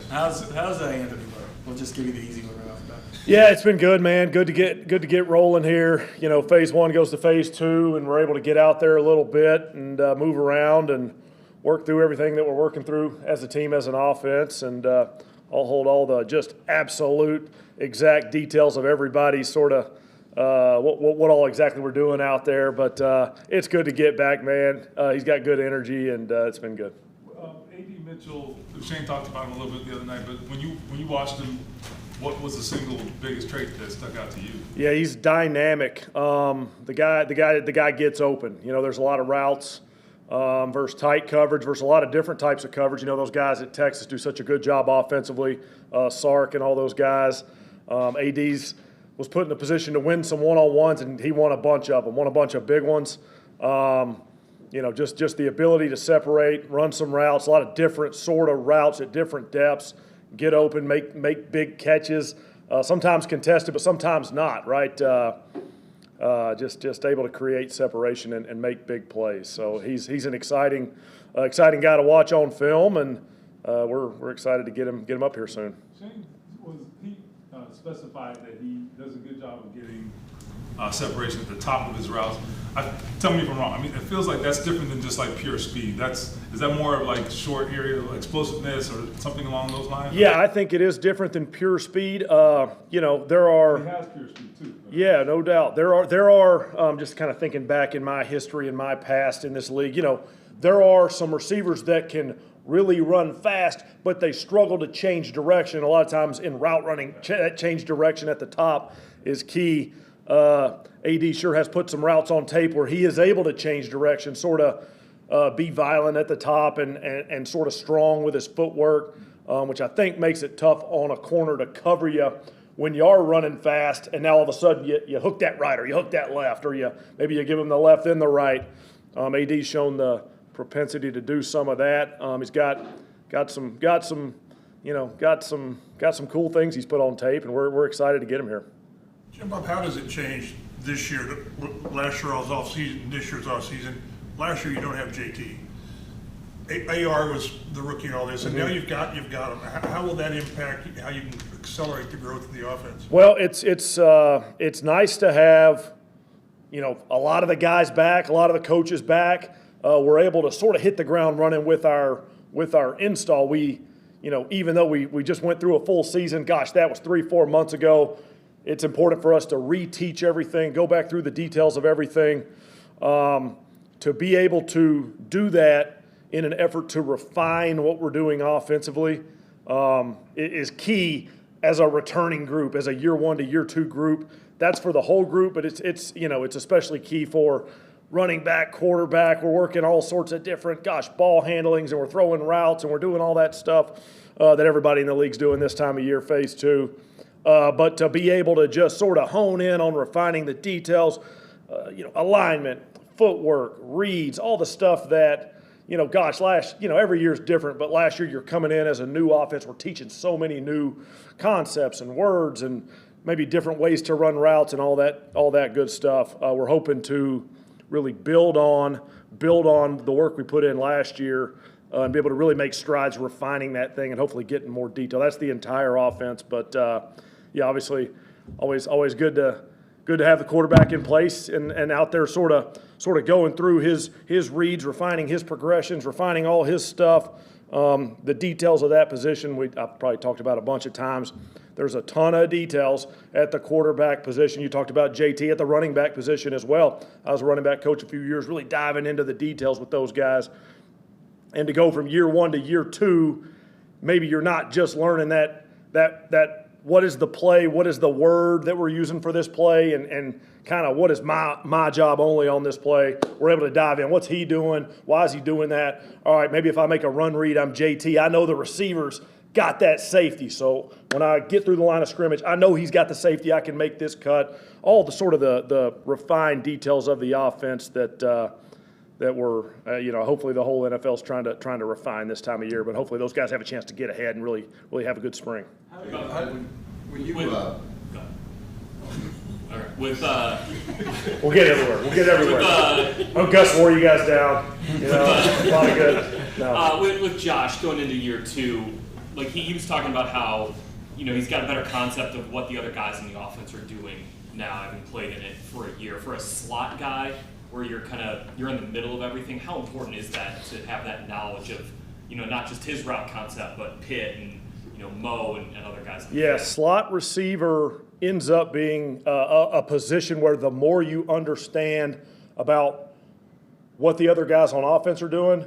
How's Anthony? We'll just give you the easy one right off the bat. Yeah, it's been good, man. Good to get rolling here. You know, phase 1 goes to phase 2, and we're able to get out there a little bit and move around and work through everything that we're working through as a team, as an offense. And I'll hold all the just absolute exact details of everybody's sort of what all exactly we're doing out there. But it's good to get back, man. He's got good energy, and it's been good. A.D. Mitchell, Shane talked about him a little bit the other night, but when you watched him, what was the single biggest trait that stuck out to you? Yeah, he's dynamic. The guy gets open. You know, there's a lot of routes versus tight coverage versus a lot of different types of coverage. You know, those guys at Texas do such a good job offensively. Sark and all those guys. AD's was put in a position to win some one-on-ones, and he won a bunch of them. Won a bunch of big ones. You know, just the ability to separate, run some routes, a lot of different sort of routes at different depths, get open, make big catches, sometimes contested, but sometimes not, right? Just able to create separation and make big plays. So he's an exciting guy to watch on film, and we're excited to get him up here soon. Shane, he specified that he does a good job of getting separation at the top of his routes. Tell me if I'm wrong. I mean, it feels like that's different than just like pure speed. Is that more of like short area explosiveness or something along those lines? Yeah, I think it is different than pure speed. You know, there are. He has pure speed too. Yeah, no doubt. There are. Just kind of thinking back in my history and my past in this league. You know, there are some receivers that can really run fast, but they struggle to change direction. A lot of times in route running, that change direction at the top is key. AD sure has put some routes on tape where he is able to change direction, sort of be violent at the top and sort of strong with his footwork, which I think makes it tough on a corner to cover you when you are running fast, and now all of a sudden you hook that right or you hook that left, or maybe you give him the left and the right. AD's shown the propensity to do some of that. He's got some cool things he's put on tape, and we're excited to get him here. Jim Bob, how does it change this year? Last year I was off season, this year's off season. Last year you don't have JT. AR was the rookie and all this, and now you've got him. How will that impact how you can accelerate the growth of the offense? Well, it's nice to have, you know, a lot of the guys back, a lot of the coaches back. We're able to sort of hit the ground running with our install. We, you know, even though we just went through a full season, gosh, that was 3-4 months ago. It's important for us to reteach everything, go back through the details of everything. To be able to do that in an effort to refine what we're doing offensively is key as a returning group, as a year 1 to year 2 group. That's for the whole group, but it's especially key for running back, quarterback. We're working all sorts of different, ball handlings, and we're throwing routes, and we're doing all that stuff that everybody in the league's doing this time of year, phase 2. But to be able to just sort of hone in on refining the details, alignment, footwork, reads, all the stuff that, every year's different, but last year you're coming in as a new offense. We're teaching so many new concepts and words and maybe different ways to run routes and all that good stuff. We're hoping to really build on the work we put in last year and be able to really make strides refining that thing and hopefully getting more detail. That's the entire offense, but obviously always good to have the quarterback in place and out there sort of going through his reads, refining his progressions, refining all his stuff. The details of that position I've probably talked about a bunch of times. There's a ton of details at the quarterback position. You talked about JT at the running back position as well. I was a running back coach a few years, really diving into the details with those guys. And to go from year 1 to year 2, maybe you're not just learning that what is the play, what is the word that we're using for this play, and kind of what is my job only on this play. We're able to dive in. What's he doing? Why is he doing that? All right, maybe if I make a run read, I'm JT. I know the receivers got that safety. So when I get through the line of scrimmage, I know he's got the safety. I can make this cut. All the sort of the refined details of the offense that we're, hopefully the whole NFL's trying to refine this time of year. But hopefully those guys have a chance to get ahead and really have a good spring. When you all right. We'll get everywhere. Gus wore you guys down. A lot of good. No. With Josh going into year 2, like he was talking about how, he's got a better concept of what the other guys in the offense are doing now, having played in it for a year. For a slot guy, where you're in the middle of everything, how important is that to have that knowledge of, not just his route concept, but Pitt and, Mo and other guys? Yeah, slot receiver ends up being a position where the more you understand about what the other guys on offense are doing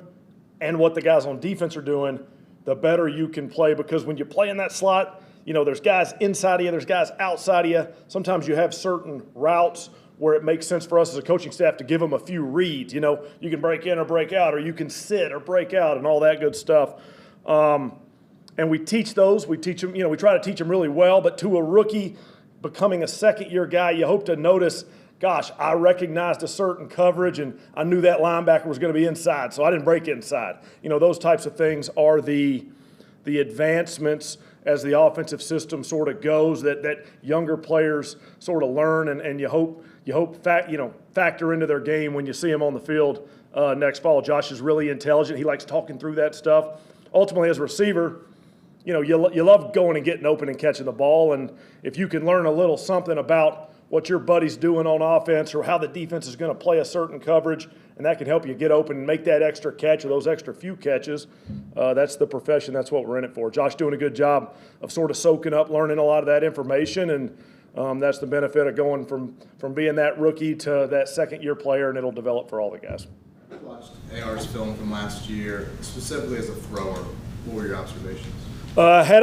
and what the guys on defense are doing, the better you can play. Because when you play in that slot, there's guys inside of you, there's guys outside of you. Sometimes you have certain routes where it makes sense for us as a coaching staff to give them a few reads. You can break in or break out, or you can sit or break out and all that good stuff. And we teach those. We teach them, we try to teach them really well. But to a rookie becoming a second-year guy, you hope to notice, gosh, I recognized a certain coverage, and I knew that linebacker was going to be inside, so I didn't break inside. Those types of things are the advancements as the offensive system sort of goes that younger players sort of learn, and you hope factor into their game when you see them on the field next fall. Josh is really intelligent. He likes talking through that stuff. Ultimately, as a receiver, you love going and getting open and catching the ball, and if you can learn a little something about what your buddy's doing on offense or how the defense is going to play a certain coverage, and that can help you get open and make that extra catch or those extra few catches, that's the profession. That's what we're in it for. Josh doing a good job of sort of soaking up, learning a lot of that information, and that's the benefit of going from being that rookie to that second-year player, and it'll develop for all the guys. I watched AR's film from last year, specifically as a thrower. What were your observations? Had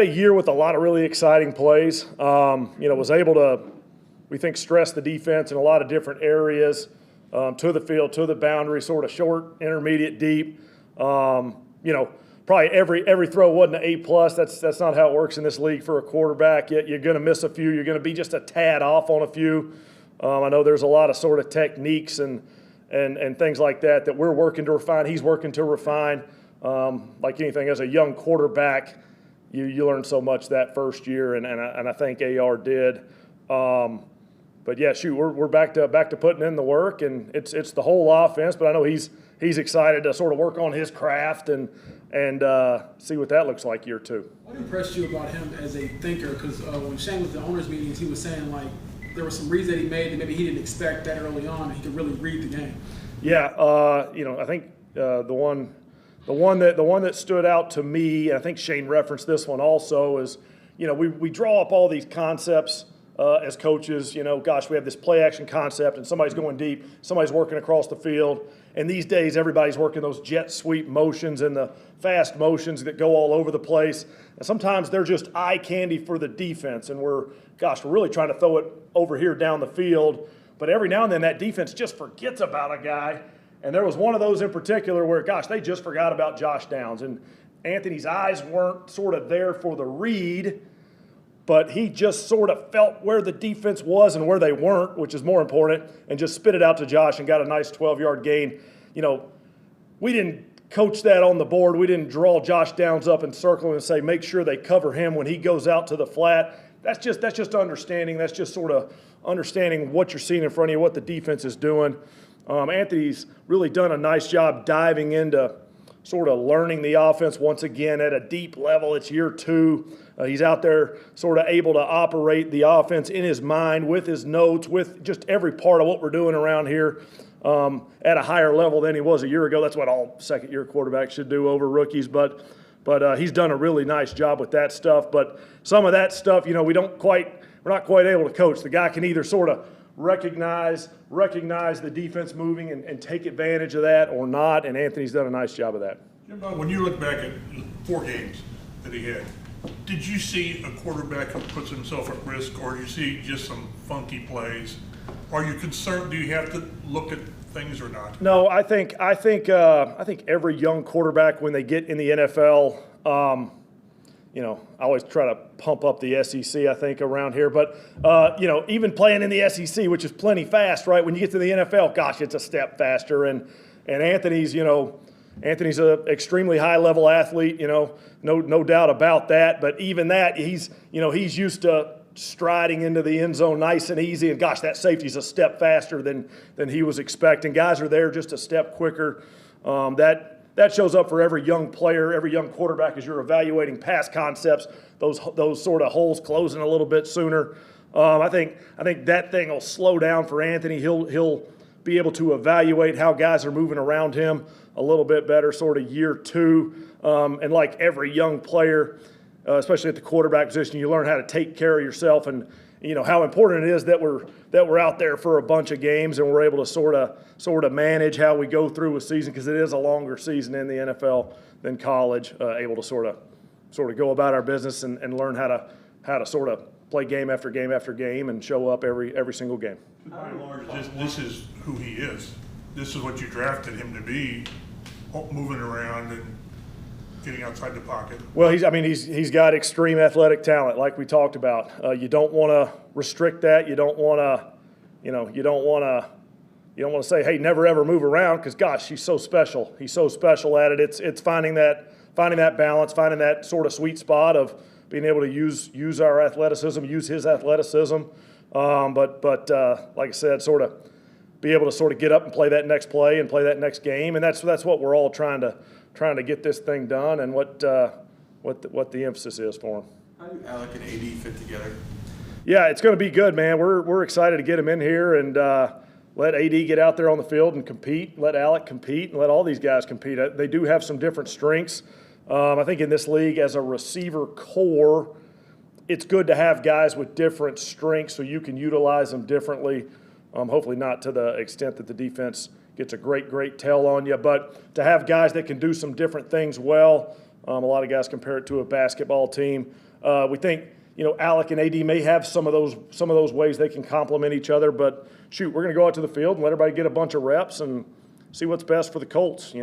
a year with a lot of really exciting plays. Was able to, we think, stress the defense in a lot of different areas, to the field, to the boundary, sort of short, intermediate, deep. Probably every throw wasn't an A+. That's not how it works in this league for a quarterback. You're going to miss a few. You're going to be just a tad off on a few. I know there's a lot of sort of techniques and things like that we're working to refine. He's working to refine. Like anything, as a young quarterback, you learn so much that first year, and I think AR did. But yeah, shoot, we're back to putting in the work, and it's the whole offense. But I know he's excited to sort of work on his craft and see what that looks like year two. What impressed you about him as a thinker? Because when Shane was at the owners' meetings, he was saying like there were some reads that he made that maybe he didn't expect that early on, and he could really read the game. Yeah, I think the one that stood out to me, and I think Shane referenced this one also, is we draw up all these concepts as coaches. Gosh, we have this play action concept, and somebody's going deep, somebody's working across the field, and these days everybody's working those jet sweep motions and the fast motions that go all over the place. And sometimes they're just eye candy for the defense, and we're really trying to throw it over here down the field. But every now and then that defense just forgets about a guy. And there was one of those in particular where, they just forgot about Josh Downs. And Anthony's eyes weren't sort of there for the read, but he just sort of felt where the defense was and where they weren't, which is more important, and just spit it out to Josh and got a nice 12-yard gain. We didn't coach that on the board. We didn't draw Josh Downs up and circle him and say, make sure they cover him when he goes out to the flat. That's just understanding. That's just sort of understanding what you're seeing in front of you, what the defense is doing. Anthony's really done a nice job diving into sort of learning the offense once again at a deep level. It's year two. He's out there sort of able to operate the offense in his mind, with his notes, with just every part of what we're doing around here at a higher level than he was a year ago. That's what all second-year quarterbacks should do over rookies. But he's done a really nice job with that stuff. But some of that stuff, we're not quite able to coach. The guy can either sort of recognize the defense moving and take advantage of that or not, and Anthony's done a nice job of that. Jim, when you look back at 4 games that he had, did you see a quarterback who puts himself at risk, or do you see just some funky plays? Are you concerned? Do you have to look at things or not? No, I think every young quarterback, when they get in the NFL, I always try to pump up the SEC, I think, around here. But, even playing in the SEC, which is plenty fast, right? When you get to the NFL, gosh, it's a step faster. And Anthony's an extremely high-level athlete, no doubt about that. But even that, he's used to striding into the end zone nice and easy. And, gosh, that safety's a step faster than he was expecting. Guys are there just a step quicker. that shows up for every young player, every young quarterback as you're evaluating pass concepts. Those sort of holes closing a little bit sooner. I think that thing will slow down for Anthony. He'll be able to evaluate how guys are moving around him a little bit better, sort of year 2. And like every young player, especially at the quarterback position, you learn how to take care of yourself, and how important it is that we're out there for a bunch of games and we're able to sort of manage how we go through a season, because it is a longer season in the NFL than college. Able to sort of go about our business and learn how to sort of play game after game after game and show up every single game. By and large, this is who he is. This is what you drafted him to be, moving around and getting outside the pocket. Well, he's got extreme athletic talent, like we talked about. You don't want to restrict that. You don't want to say, hey, never ever move around, because gosh, he's so special. He's so special at it. It's finding that balance, finding that sort of sweet spot of being able to use our athleticism, use his athleticism, but like I said, sort of be able to sort of get up and play that next play and play that next game, and that's what we're all trying to get this thing done, and what the emphasis is for him. How do Alec and AD fit together? Yeah, it's going to be good, man. We're excited to get him in here and let AD get out there on the field and compete, let Alec compete, and let all these guys compete. They do have some different strengths. I think in this league, as a receiver core, it's good to have guys with different strengths so you can utilize them differently. Hopefully not to the extent that the defense gets a great tell on you, but to have guys that can do some different things well. A lot of guys compare it to a basketball team. We think Alec and AD may have some of those ways they can complement each other, but shoot, we're going to go out to the field and let everybody get a bunch of reps and see what's best for the Colts.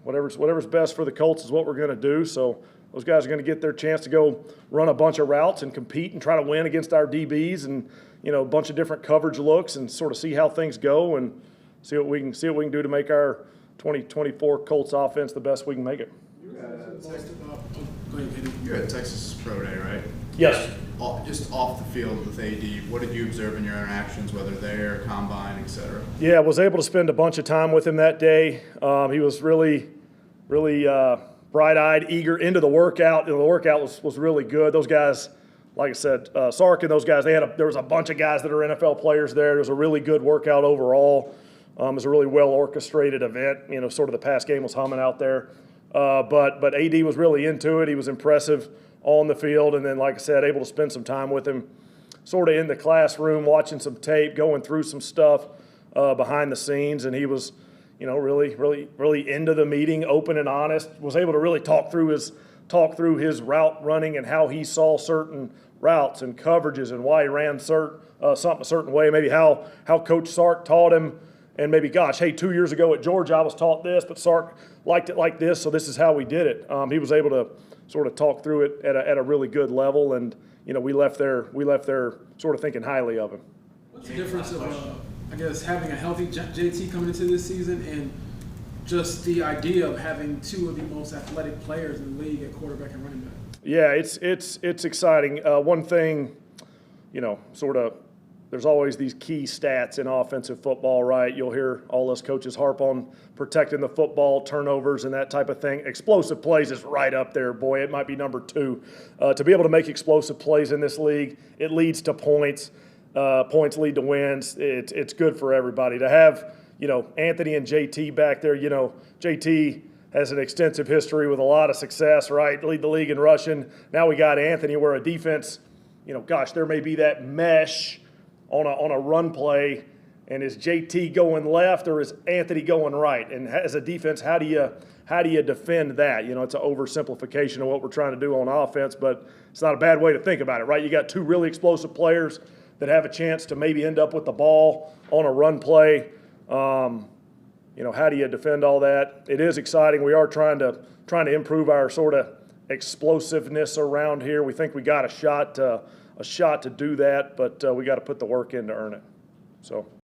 Whatever's best for the Colts is what we're going to do. So those guys are going to get their chance to go run a bunch of routes and compete and try to win against our DBs and a bunch of different coverage looks, and sort of see how things go and see what we can do to make our 2024 Colts offense the best we can make it. You're at Texas Pro Day, right? Yes. Just off the field with AD, what did you observe in your interactions, whether there, combine, et cetera? Yeah, was able to spend a bunch of time with him that day. He was really bright-eyed, eager into the workout. The workout was really good. Those guys, like I said, Sark and those guys, there was a bunch of guys that are NFL players there. It was a really good workout overall. It was a really well-orchestrated event. Sort of the pass game was humming out there. But AD was really into it. He was impressive on the field, and then, like I said, able to spend some time with him sort of in the classroom, watching some tape, going through some stuff behind the scenes, and he was really into the meeting, open and honest, was able to really talk through his route running and how he saw certain routes and coverages and why he ran something a certain way, maybe how Coach Sark taught him, and maybe, gosh, hey, 2 years ago at Georgia I was taught this, but Sark liked it like this, so this is how we did it. He was able to sort of talk through it at a really good level, and we left there sort of thinking highly of him. What's the difference of having a healthy JT coming into this season and just the idea of having two of the most athletic players in the league at quarterback and running back? Yeah, it's exciting. One thing, there's always these key stats in offensive football, right? You'll hear all us coaches harp on protecting the football, turnovers, and that type of thing. Explosive plays is right up there, boy. It might be number 2. To be able to make explosive plays in this league, it leads to points. Points lead to wins. It's good for everybody. To have, Anthony and JT back there, JT has an extensive history with a lot of success, right? Lead the league in rushing. Now we got Anthony, where a defense, there may be that mesh on a run play, and is JT going left or is Anthony going right? And as a defense, how do you defend that? It's an oversimplification of what we're trying to do on offense, but it's not a bad way to think about it, right? You got 2 really explosive players that have a chance to maybe end up with the ball on a run play. How do you defend all that? It is exciting. We are trying to improve our sort of explosiveness around here. We think we got a shot to do that, but we got to put the work in to earn it. So.